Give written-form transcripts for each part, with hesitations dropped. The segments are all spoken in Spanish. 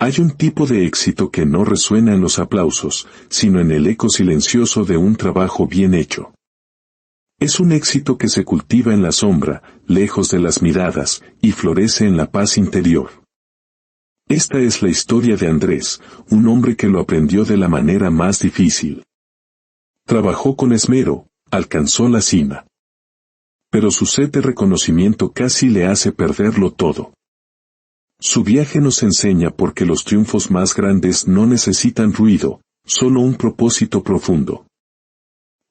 Hay un tipo de éxito que no resuena en los aplausos, sino en el eco silencioso de un trabajo bien hecho. Es un éxito que se cultiva en la sombra, lejos de las miradas, y florece en la paz interior. Esta es la historia de Andrés, un hombre que lo aprendió de la manera más difícil. Trabajó con esmero, alcanzó la cima. Pero su sed de reconocimiento casi le hace perderlo todo. Su viaje nos enseña por qué los triunfos más grandes no necesitan ruido, solo un propósito profundo.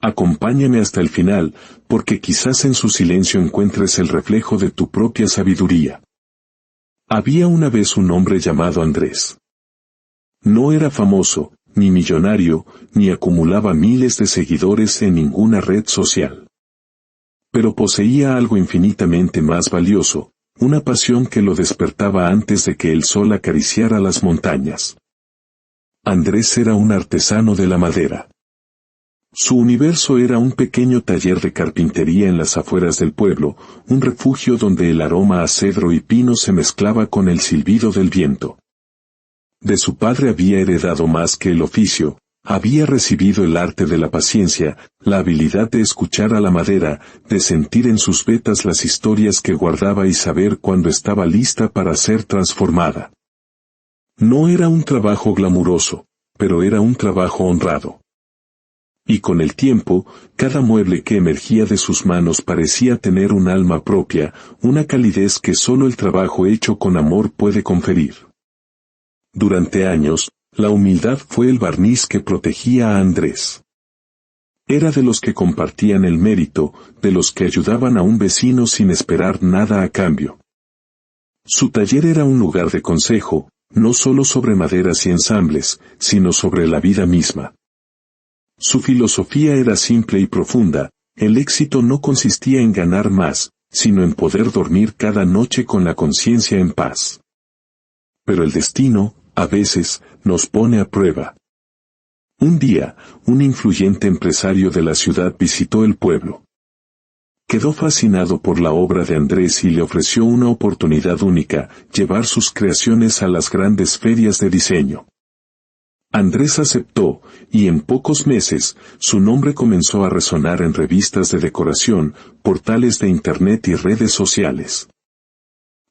Acompáñame hasta el final, porque quizás en su silencio encuentres el reflejo de tu propia sabiduría. Había una vez un hombre llamado Andrés. No era famoso, ni millonario, ni acumulaba miles de seguidores en ninguna red social. Pero poseía algo infinitamente más valioso, una pasión que lo despertaba antes de que el sol acariciara las montañas. Andrés era un artesano de la madera. Su universo era un pequeño taller de carpintería en las afueras del pueblo, un refugio donde el aroma a cedro y pino se mezclaba con el silbido del viento. De su padre había heredado más que el oficio, había recibido el arte de la paciencia, la habilidad de escuchar a la madera, de sentir en sus vetas las historias que guardaba y saber cuándo estaba lista para ser transformada. No era un trabajo glamuroso, pero era un trabajo honrado. Y con el tiempo, cada mueble que emergía de sus manos parecía tener un alma propia, una calidez que solo el trabajo hecho con amor puede conferir. Durante años, la humildad fue el barniz que protegía a Andrés. Era de los que compartían el mérito, de los que ayudaban a un vecino sin esperar nada a cambio. Su taller era un lugar de consejo, no solo sobre maderas y ensambles, sino sobre la vida misma. Su filosofía era simple y profunda, el éxito no consistía en ganar más, sino en poder dormir cada noche con la conciencia en paz. Pero el destino, a veces, nos pone a prueba. Un día, un influyente empresario de la ciudad visitó el pueblo. Quedó fascinado por la obra de Andrés y le ofreció una oportunidad única, llevar sus creaciones a las grandes ferias de diseño. Andrés aceptó, y en pocos meses, su nombre comenzó a resonar en revistas de decoración, portales de internet y redes sociales.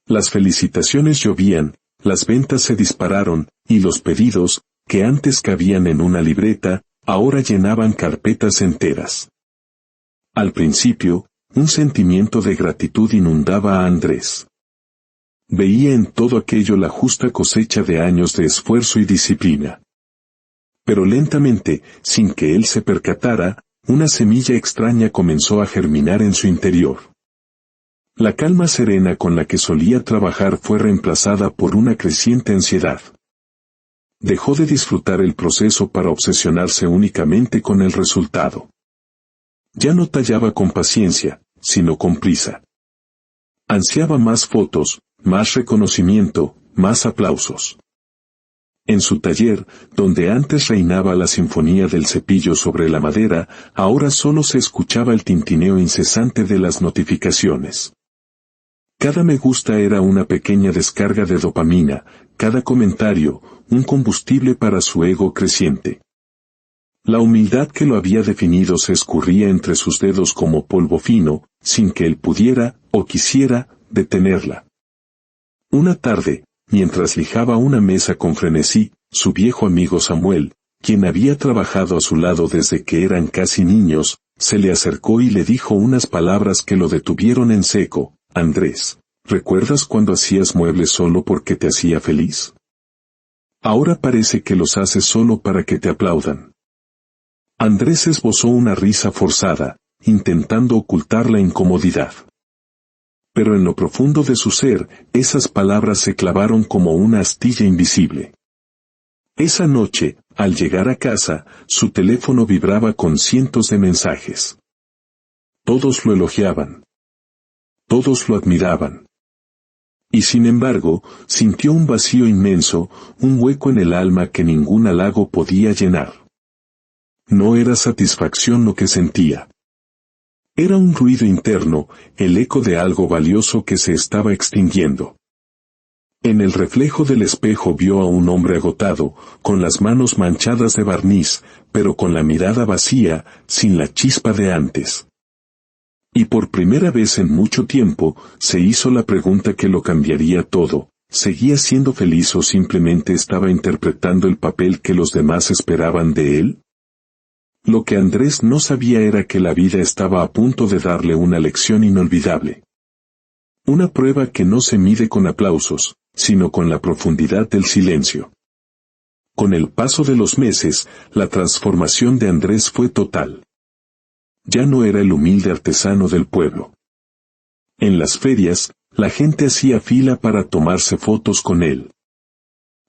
Las felicitaciones llovían, las ventas se dispararon, y los pedidos, que antes cabían en una libreta, ahora llenaban carpetas enteras. Al principio, un sentimiento de gratitud inundaba a Andrés. Veía en todo aquello la justa cosecha de años de esfuerzo y disciplina. Pero lentamente, sin que él se percatara, una semilla extraña comenzó a germinar en su interior. La calma serena con la que solía trabajar fue reemplazada por una creciente ansiedad. Dejó de disfrutar el proceso para obsesionarse únicamente con el resultado. Ya no tallaba con paciencia, sino con prisa. Ansiaba más fotos, más reconocimiento, más aplausos. En su taller, donde antes reinaba la sinfonía del cepillo sobre la madera, ahora solo se escuchaba el tintineo incesante de las notificaciones. Cada me gusta era una pequeña descarga de dopamina, cada comentario, un combustible para su ego creciente. La humildad que lo había definido se escurría entre sus dedos como polvo fino, sin que él pudiera, o quisiera, detenerla. Una tarde, mientras lijaba una mesa con frenesí, su viejo amigo Samuel, quien había trabajado a su lado desde que eran casi niños, se le acercó y le dijo unas palabras que lo detuvieron en seco. Andrés, ¿recuerdas cuando hacías muebles solo porque te hacía feliz? Ahora parece que los haces solo para que te aplaudan. Andrés esbozó una risa forzada, intentando ocultar la incomodidad. Pero en lo profundo de su ser, esas palabras se clavaron como una astilla invisible. Esa noche, al llegar a casa, su teléfono vibraba con cientos de mensajes. Todos lo elogiaban. Todos lo admiraban. Y sin embargo, sintió un vacío inmenso, un hueco en el alma que ningún halago podía llenar. No era satisfacción lo que sentía. Era un ruido interno, el eco de algo valioso que se estaba extinguiendo. En el reflejo del espejo vio a un hombre agotado, con las manos manchadas de barniz, pero con la mirada vacía, sin la chispa de antes. Y por primera vez en mucho tiempo, se hizo la pregunta que lo cambiaría todo: ¿seguía siendo feliz o simplemente estaba interpretando el papel que los demás esperaban de él? Lo que Andrés no sabía era que la vida estaba a punto de darle una lección inolvidable. Una prueba que no se mide con aplausos, sino con la profundidad del silencio. Con el paso de los meses, la transformación de Andrés fue total. Ya no era el humilde artesano del pueblo. En las ferias, la gente hacía fila para tomarse fotos con él.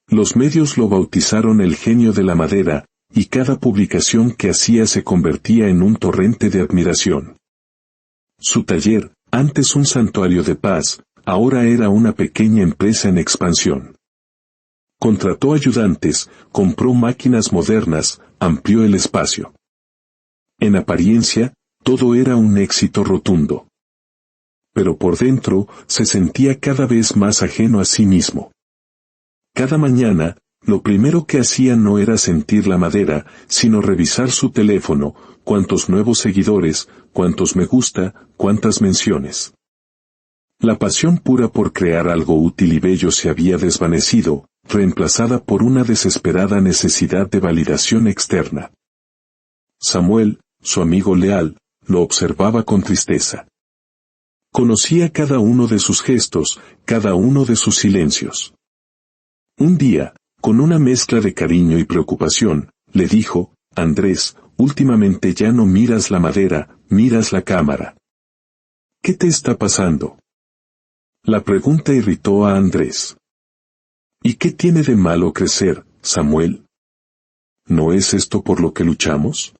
Los medios lo bautizaron el genio de la madera, y cada publicación que hacía se convertía en un torrente de admiración. Su taller, antes un santuario de paz, ahora era una pequeña empresa en expansión. Contrató ayudantes, compró máquinas modernas, amplió el espacio. En apariencia, todo era un éxito rotundo. Pero por dentro, se sentía cada vez más ajeno a sí mismo. Cada mañana, lo primero que hacía no era sentir la madera, sino revisar su teléfono: cuántos nuevos seguidores, cuántos me gusta, cuántas menciones. La pasión pura por crear algo útil y bello se había desvanecido, reemplazada por una desesperada necesidad de validación externa. Samuel, su amigo leal, lo observaba con tristeza. Conocía cada uno de sus gestos, cada uno de sus silencios. Un día, con una mezcla de cariño y preocupación, le dijo: Andrés, últimamente ya no miras la madera, miras la cámara. ¿Qué te está pasando? La pregunta irritó a Andrés. ¿Y qué tiene de malo crecer, Samuel? ¿No es esto por lo que luchamos?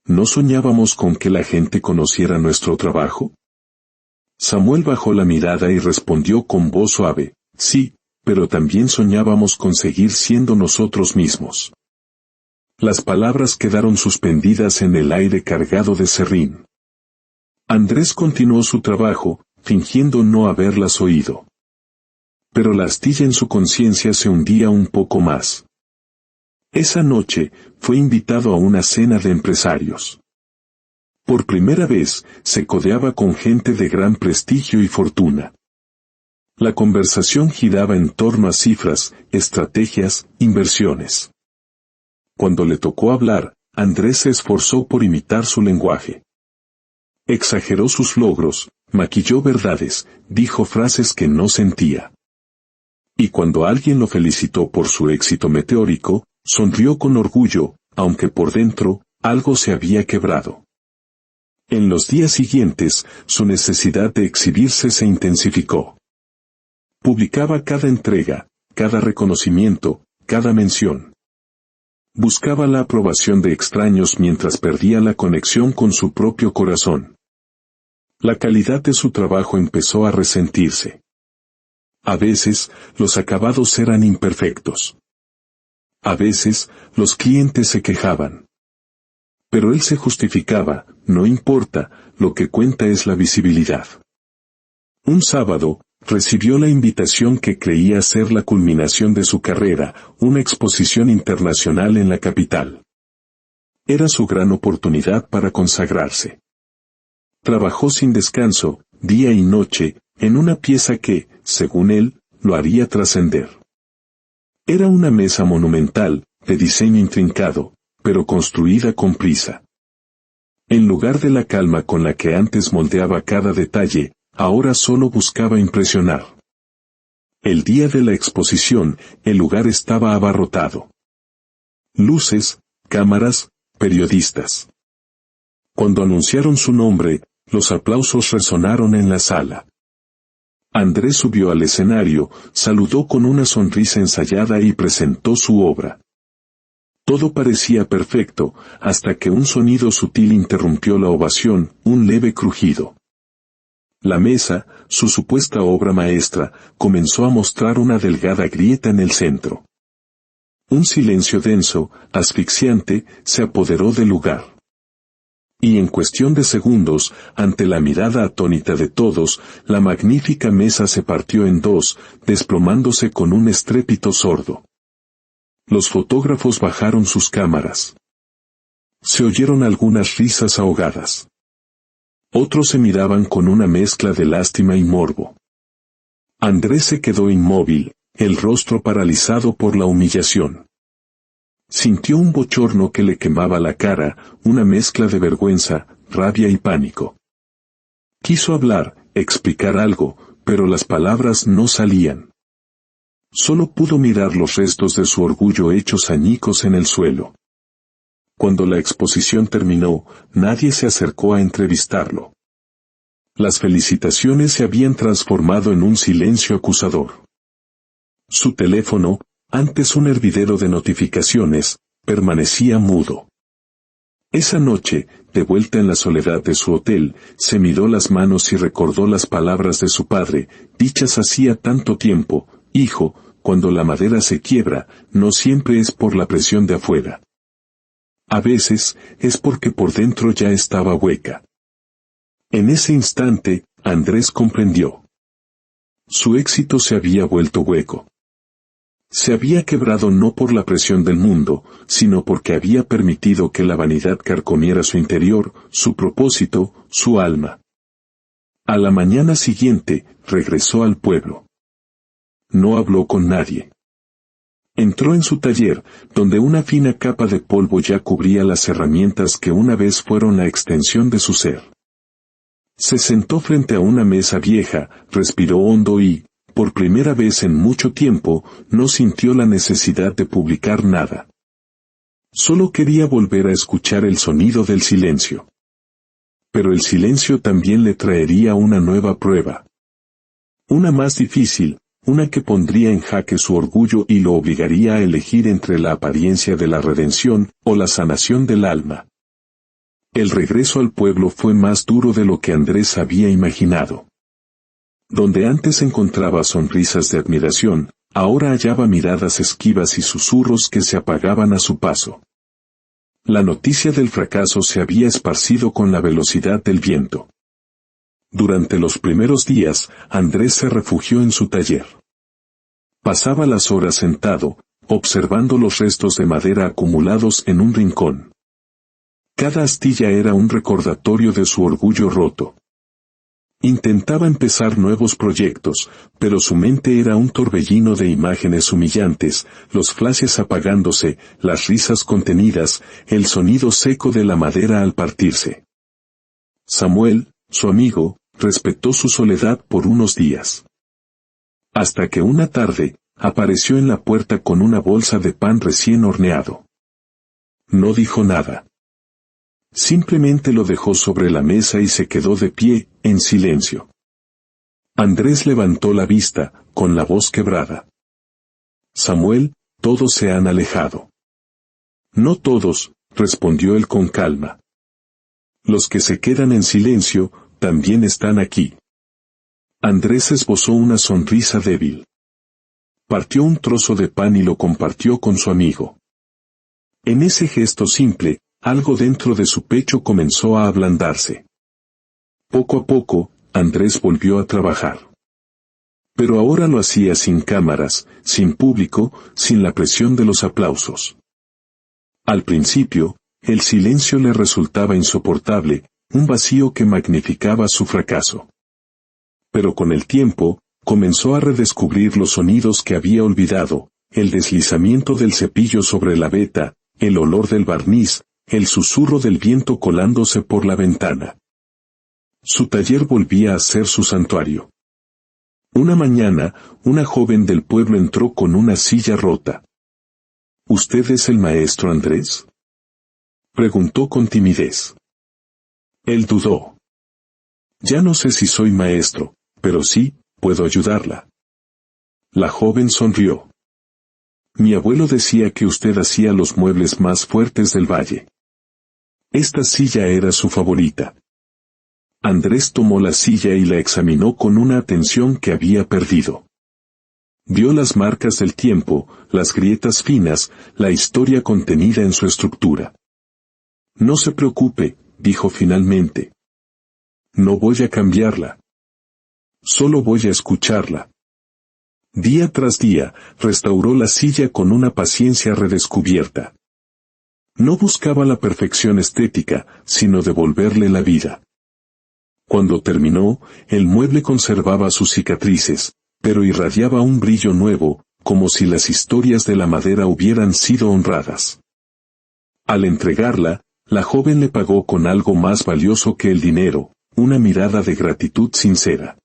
¿No soñábamos con que la gente conociera nuestro trabajo? Samuel bajó la mirada y respondió con voz suave: sí, pero también soñábamos con seguir siendo nosotros mismos. Las palabras quedaron suspendidas en el aire cargado de serrín. Andrés continuó su trabajo, fingiendo no haberlas oído. Pero la astilla en su conciencia se hundía un poco más. Esa noche, fue invitado a una cena de empresarios. Por primera vez, se codeaba con gente de gran prestigio y fortuna. La conversación giraba en torno a cifras, estrategias, inversiones. Cuando le tocó hablar, Andrés se esforzó por imitar su lenguaje. Exageró sus logros, maquilló verdades, dijo frases que no sentía. Y cuando alguien lo felicitó por su éxito meteórico, sonrió con orgullo, aunque por dentro, algo se había quebrado. En los días siguientes, su necesidad de exhibirse se intensificó. Publicaba cada entrega, cada reconocimiento, cada mención. Buscaba la aprobación de extraños mientras perdía la conexión con su propio corazón. La calidad de su trabajo empezó a resentirse. A veces, los acabados eran imperfectos. A veces, los clientes se quejaban. Pero él se justificaba: no importa, lo que cuenta es la visibilidad. Un sábado, recibió la invitación que creía ser la culminación de su carrera: una exposición internacional en la capital. Era su gran oportunidad para consagrarse. Trabajó sin descanso, día y noche, en una pieza que, según él, lo haría trascender. Era una mesa monumental, de diseño intrincado, pero construida con prisa. En lugar de la calma con la que antes moldeaba cada detalle, ahora solo buscaba impresionar. El día de la exposición, el lugar estaba abarrotado. Luces, cámaras, periodistas. Cuando anunciaron su nombre, los aplausos resonaron en la sala. Andrés subió al escenario, saludó con una sonrisa ensayada y presentó su obra. Todo parecía perfecto, hasta que un sonido sutil interrumpió la ovación: un leve crujido. La mesa, su supuesta obra maestra, comenzó a mostrar una delgada grieta en el centro. Un silencio denso, asfixiante, se apoderó del lugar. Y en cuestión de segundos, ante la mirada atónita de todos, la magnífica mesa se partió en dos, desplomándose con un estrépito sordo. Los fotógrafos bajaron sus cámaras. Se oyeron algunas risas ahogadas. Otros se miraban con una mezcla de lástima y morbo. Andrés se quedó inmóvil, el rostro paralizado por la humillación. Sintió un bochorno que le quemaba la cara, una mezcla de vergüenza, rabia y pánico. Quiso hablar, explicar algo, pero las palabras no salían. Solo pudo mirar los restos de su orgullo hechos añicos en el suelo. Cuando la exposición terminó, nadie se acercó a entrevistarlo. Las felicitaciones se habían transformado en un silencio acusador. Su teléfono, antes un hervidero de notificaciones, permanecía mudo. Esa noche, de vuelta en la soledad de su hotel, se miró las manos y recordó las palabras de su padre, dichas hacía tanto tiempo: hijo, cuando la madera se quiebra, no siempre es por la presión de afuera. A veces, es porque por dentro ya estaba hueca. En ese instante, Andrés comprendió. Su éxito se había vuelto hueco. Se había quebrado no por la presión del mundo, sino porque había permitido que la vanidad carcomiera su interior, su propósito, su alma. A la mañana siguiente, regresó al pueblo. No habló con nadie. Entró en su taller, donde una fina capa de polvo ya cubría las herramientas que una vez fueron la extensión de su ser. Se sentó frente a una mesa vieja, respiró hondo y, por primera vez en mucho tiempo, no sintió la necesidad de publicar nada. Solo quería volver a escuchar el sonido del silencio. Pero el silencio también le traería una nueva prueba. Una más difícil, una que pondría en jaque su orgullo y lo obligaría a elegir entre la apariencia de la redención o la sanación del alma. El regreso al pueblo fue más duro de lo que Andrés había imaginado. Donde antes encontraba sonrisas de admiración, ahora hallaba miradas esquivas y susurros que se apagaban a su paso. La noticia del fracaso se había esparcido con la velocidad del viento. Durante los primeros días, Andrés se refugió en su taller. Pasaba las horas sentado, observando los restos de madera acumulados en un rincón. Cada astilla era un recordatorio de su orgullo roto. Intentaba empezar nuevos proyectos, pero su mente era un torbellino de imágenes humillantes, los flashes apagándose, las risas contenidas, el sonido seco de la madera al partirse. Samuel, su amigo, respetó su soledad por unos días. Hasta que una tarde, apareció en la puerta con una bolsa de pan recién horneado. No dijo nada. Simplemente lo dejó sobre la mesa y se quedó de pie, en silencio. Andrés levantó la vista, con la voz quebrada. Samuel, todos se han alejado. No todos, respondió él con calma. Los que se quedan en silencio, también están aquí. Andrés esbozó una sonrisa débil. Partió un trozo de pan y lo compartió con su amigo. En ese gesto simple, algo dentro de su pecho comenzó a ablandarse. Poco a poco, Andrés volvió a trabajar. Pero ahora lo hacía sin cámaras, sin público, sin la presión de los aplausos. Al principio, el silencio le resultaba insoportable, un vacío que magnificaba su fracaso. Pero con el tiempo, comenzó a redescubrir los sonidos que había olvidado, el deslizamiento del cepillo sobre la veta, el olor del barniz, el susurro del viento colándose por la ventana. Su taller volvía a ser su santuario. Una mañana, una joven del pueblo entró con una silla rota. ¿Usted es el maestro Andrés?, preguntó con timidez. Él dudó. Ya no sé si soy maestro, pero sí, puedo ayudarla. La joven sonrió. Mi abuelo decía que usted hacía los muebles más fuertes del valle. Esta silla era su favorita. Andrés tomó la silla y la examinó con una atención que había perdido. Vio las marcas del tiempo, las grietas finas, la historia contenida en su estructura. No se preocupe, dijo finalmente. No voy a cambiarla. Solo voy a escucharla. Día tras día, restauró la silla con una paciencia redescubierta. No buscaba la perfección estética, sino devolverle la vida. Cuando terminó, el mueble conservaba sus cicatrices, pero irradiaba un brillo nuevo, como si las historias de la madera hubieran sido honradas. Al entregarla, la joven le pagó con algo más valioso que el dinero, una mirada de gratitud sincera.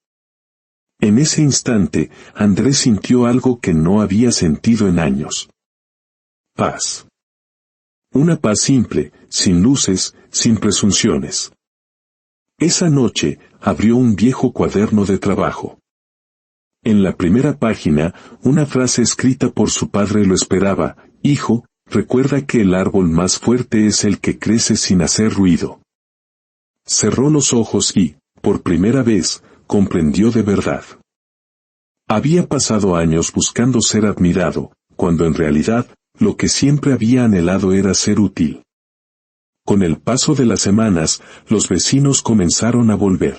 En ese instante, Andrés sintió algo que no había sentido en años. Paz. Una paz simple, sin luces, sin presunciones. Esa noche, abrió un viejo cuaderno de trabajo. En la primera página, una frase escrita por su padre lo esperaba: hijo, recuerda que el árbol más fuerte es el que crece sin hacer ruido. Cerró los ojos y, por primera vez, comprendió de verdad. Había pasado años buscando ser admirado, cuando en realidad, lo que siempre había anhelado era ser útil. Con el paso de las semanas, los vecinos comenzaron a volver.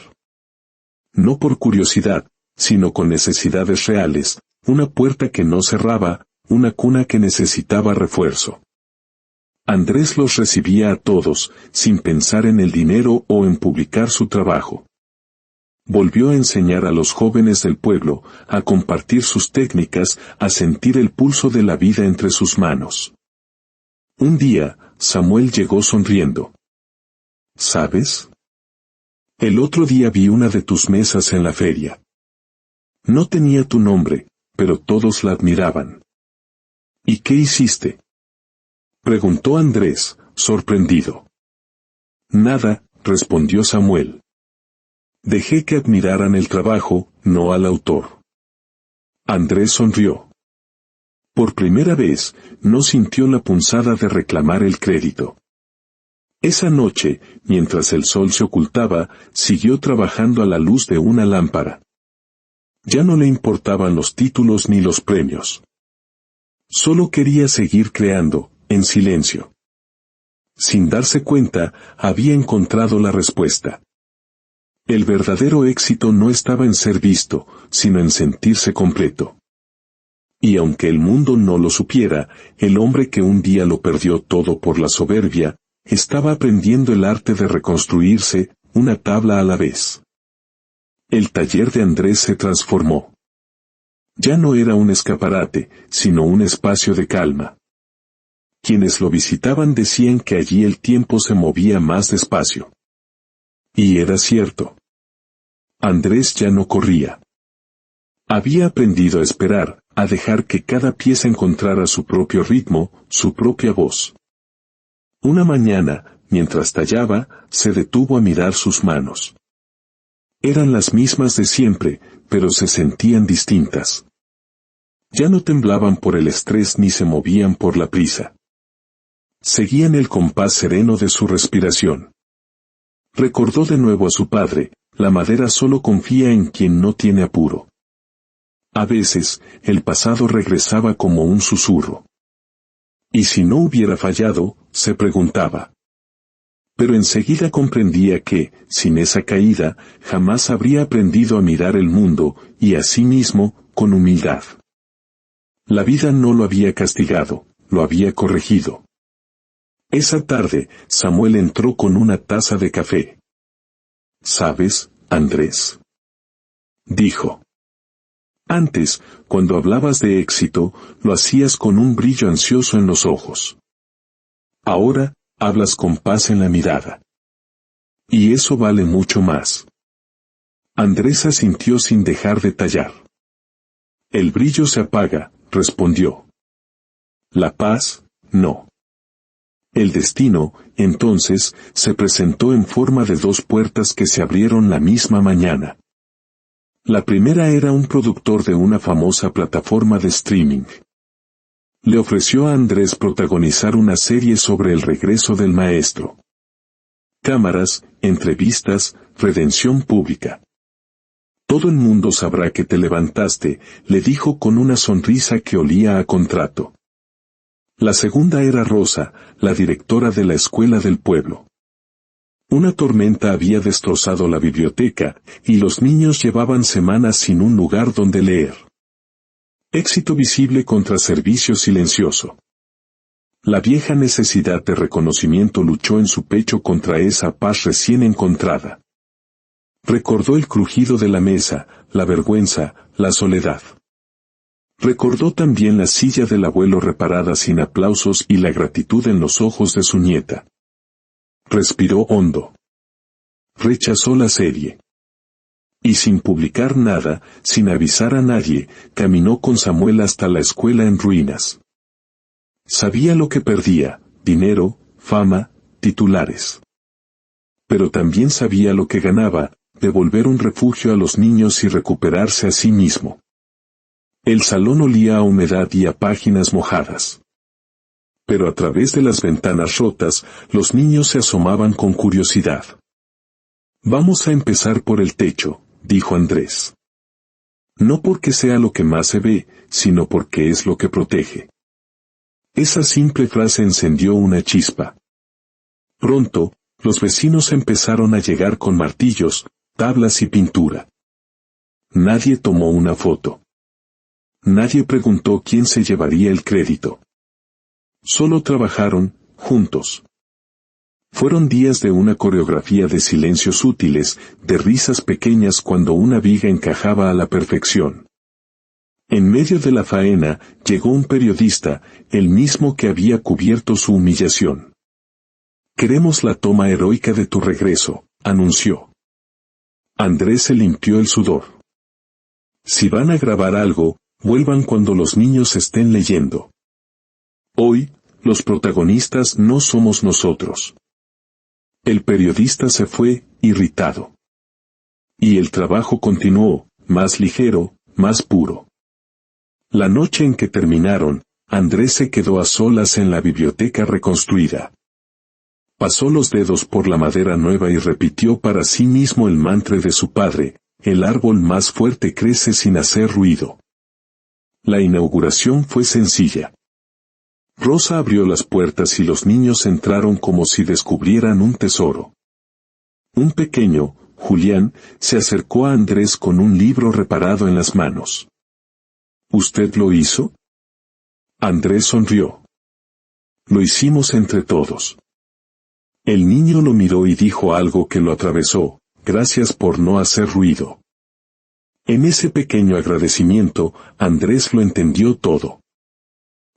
No por curiosidad, sino con necesidades reales, una puerta que no cerraba, una cuna que necesitaba refuerzo. Andrés los recibía a todos, sin pensar en el dinero o en publicar su trabajo. Volvió a enseñar a los jóvenes del pueblo, a compartir sus técnicas, a sentir el pulso de la vida entre sus manos. Un día, Samuel llegó sonriendo. ¿Sabes? El otro día vi una de tus mesas en la feria. No tenía tu nombre, pero todos la admiraban. ¿Y qué hiciste? Preguntó Andrés, sorprendido. Nada, respondió Samuel. Dejé que admiraran el trabajo, no al autor. Andrés sonrió. Por primera vez, no sintió la punzada de reclamar el crédito. Esa noche, mientras el sol se ocultaba, siguió trabajando a la luz de una lámpara. Ya no le importaban los títulos ni los premios. Solo quería seguir creando, en silencio. Sin darse cuenta, había encontrado la respuesta. El verdadero éxito no estaba en ser visto, sino en sentirse completo. Y aunque el mundo no lo supiera, el hombre que un día lo perdió todo por la soberbia, estaba aprendiendo el arte de reconstruirse, una tabla a la vez. El taller de Andrés se transformó. Ya no era un escaparate, sino un espacio de calma. Quienes lo visitaban decían que allí el tiempo se movía más despacio. Y era cierto. Andrés ya no corría. Había aprendido a esperar, a dejar que cada pieza encontrara su propio ritmo, su propia voz. Una mañana, mientras tallaba, se detuvo a mirar sus manos. Eran las mismas de siempre, pero se sentían distintas. Ya no temblaban por el estrés ni se movían por la prisa. Seguían el compás sereno de su respiración. Recordó de nuevo a su padre: la madera solo confía en quien no tiene apuro. A veces, el pasado regresaba como un susurro. ¿Y si no hubiera fallado?, se preguntaba. Pero enseguida comprendía que, sin esa caída, jamás habría aprendido a mirar el mundo, y a sí mismo, con humildad. La vida no lo había castigado, lo había corregido. Esa tarde, Samuel entró con una taza de café. ¿Sabes, Andrés?, dijo. Antes, cuando hablabas de éxito, lo hacías con un brillo ansioso en los ojos. Ahora, hablas con paz en la mirada. Y eso vale mucho más. Andrés asintió sin dejar de tallar. El brillo se apaga, respondió. La paz, no. El destino, entonces, se presentó en forma de dos puertas que se abrieron la misma mañana. La primera era un productor de una famosa plataforma de streaming. Le ofreció a Andrés protagonizar una serie sobre el regreso del maestro. Cámaras, entrevistas, redención pública. Todo el mundo sabrá que te levantaste, le dijo con una sonrisa que olía a contrato. La segunda era Rosa, la directora de la escuela del pueblo. Una tormenta había destrozado la biblioteca, y los niños llevaban semanas sin un lugar donde leer. Éxito visible contra servicio silencioso. La vieja necesidad de reconocimiento luchó en su pecho contra esa paz recién encontrada. Recordó el crujido de la mesa, la vergüenza, la soledad. Recordó también la silla del abuelo reparada sin aplausos y la gratitud en los ojos de su nieta. Respiró hondo. Rechazó la serie. Y sin publicar nada, sin avisar a nadie, caminó con Samuel hasta la escuela en ruinas. Sabía lo que perdía: dinero, fama, titulares. Pero también sabía lo que ganaba: devolver un refugio a los niños y recuperarse a sí mismo. El salón olía a humedad y a páginas mojadas. Pero a través de las ventanas rotas, los niños se asomaban con curiosidad. «Vamos a empezar por el techo», dijo Andrés. No porque sea lo que más se ve, sino porque es lo que protege. Esa simple frase encendió una chispa. Pronto, los vecinos empezaron a llegar con martillos, tablas y pintura. Nadie tomó una foto. Nadie preguntó quién se llevaría el crédito. Solo trabajaron, juntos. Fueron días de una coreografía de silencios útiles, de risas pequeñas cuando una viga encajaba a la perfección. En medio de la faena, llegó un periodista, el mismo que había cubierto su humillación. «Queremos la toma heroica de tu regreso», anunció. Andrés se limpió el sudor. «Si van a grabar algo, vuelvan cuando los niños estén leyendo. Hoy, los protagonistas no somos nosotros». El periodista se fue, irritado. Y el trabajo continuó, más ligero, más puro. La noche en que terminaron, Andrés se quedó a solas en la biblioteca reconstruida. Pasó los dedos por la madera nueva y repitió para sí mismo el mantra de su padre: el árbol más fuerte crece sin hacer ruido. La inauguración fue sencilla. Rosa abrió las puertas y los niños entraron como si descubrieran un tesoro. Un pequeño, Julián, se acercó a Andrés con un libro reparado en las manos. ¿Usted lo hizo? Andrés sonrió. Lo hicimos entre todos. El niño lo miró y dijo algo que lo atravesó: gracias por no hacer ruido. En ese pequeño agradecimiento, Andrés lo entendió todo.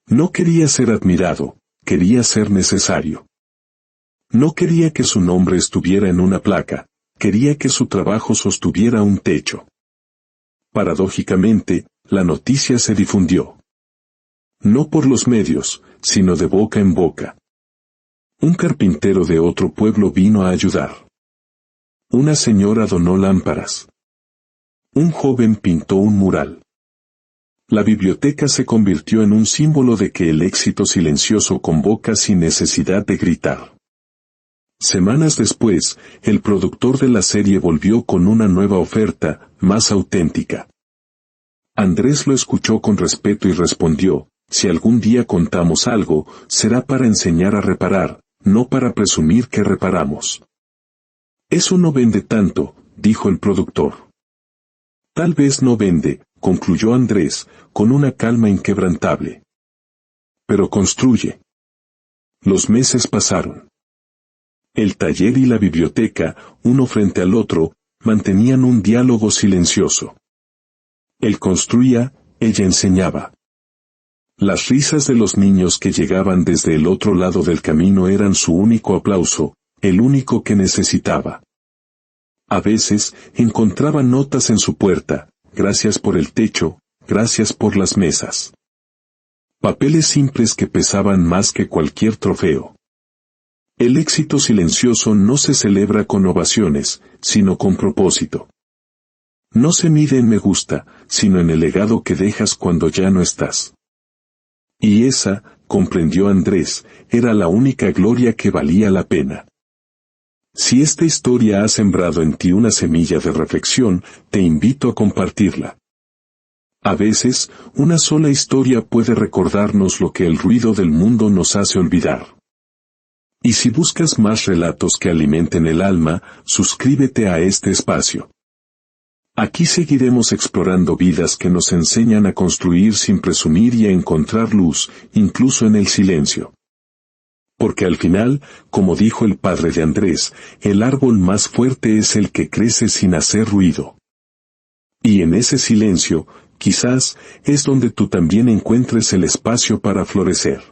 No quería ser admirado, quería ser necesario. No quería que su nombre estuviera en una placa, quería que su trabajo sostuviera un techo. Paradójicamente, la noticia se difundió. No por los medios, sino de boca en boca. Un carpintero de otro pueblo vino a ayudar. Una señora donó lámparas. Un joven pintó un mural. La biblioteca se convirtió en un símbolo de que el éxito silencioso convoca sin necesidad de gritar. Semanas después, el productor de la serie volvió con una nueva oferta, más auténtica. Andrés lo escuchó con respeto y respondió: si algún día contamos algo, será para enseñar a reparar, no para presumir que reparamos. Eso no vende tanto, dijo el productor. Tal vez no vende, concluyó Andrés, con una calma inquebrantable. Pero construye. Los meses pasaron. El taller y la biblioteca, uno frente al otro, mantenían un diálogo silencioso. Él construía, ella enseñaba. Las risas de los niños que llegaban desde el otro lado del camino eran su único aplauso, el único que necesitaba. A veces, encontraba notas en su puerta: gracias por el techo, gracias por las mesas. Papeles simples que pesaban más que cualquier trofeo. El éxito silencioso no se celebra con ovaciones, sino con propósito. No se mide en me gusta, sino en el legado que dejas cuando ya no estás. Y esa, comprendió Andrés, era la única gloria que valía la pena. Si esta historia ha sembrado en ti una semilla de reflexión, te invito a compartirla. A veces, una sola historia puede recordarnos lo que el ruido del mundo nos hace olvidar. Y si buscas más relatos que alimenten el alma, suscríbete a este espacio. Aquí seguiremos explorando vidas que nos enseñan a construir sin presumir y a encontrar luz, incluso en el silencio. Porque al final, como dijo el padre de Andrés, el árbol más fuerte es el que crece sin hacer ruido. Y en ese silencio, quizás, es donde tú también encuentres el espacio para florecer.